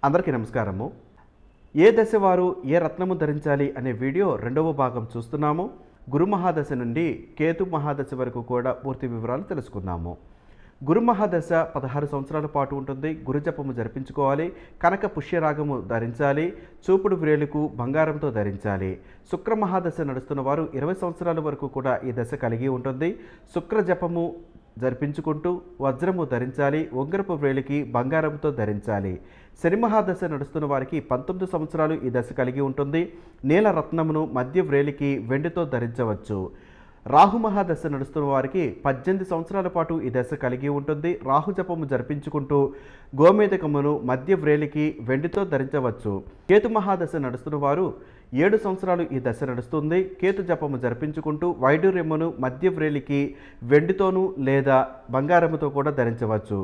అందరికీ నమస్కారము. ఏ దశ వారు ఏ రత్నము ధరించాలి అనే వీడియో రెండవ భాగం చూస్తున్నాము. గురు మహాదశ నుండి కేతు మహాదశ వరకు కూడా పూర్తి వివరాలు తెలుసుకుందాము. గురు మహాదశ 16 సంవత్సరాల పాటు ఉంటుంది. గురు జపము జరిపించుకోవాలి. కనక పుష్యరాగము ధరించాలి. చూపుడు వ్రేలుకు బంగారంతో ధరించాలి. శుక్ర మహాదశ నడుస్తున్న వారు 20 సంవత్సరాల వరకు కూడా ఈ దశ కలిగి ఉంటుంది. శుక్ర జపము జరిపించుకుంటూ వజ్రము ధరించాలి. ఉంగరపు వ్రేలికి బంగారంతో ధరించాలి. శని మహాదశ నడుస్తున్న వారికి 19 సంవత్సరాలు ఈ దశ కలిగి ఉంటుంది. నీల రత్నమును మధ్య వ్రేలికి వెండితో ధరించవచ్చు. రాహు మహాదశ నడుస్తున్న వారికి 18 సంవత్సరాల పాటు ఈ దశ కలిగి ఉంటుంది. రాహు జపము జరిపించుకుంటూ గోమేదకమును మధ్య వ్రేలికి వెండితో ధరించవచ్చు. కేతు మహాదశ నడుస్తున్న వారు 7 సంవత్సరాలు ఈ దశ నడుస్తుంది. కేతు జపము జరిపించుకుంటూ వైడూర్యమును మధ్య వ్రేలికి వెండితోనూ లేదా బంగారముతో కూడా ధరించవచ్చు.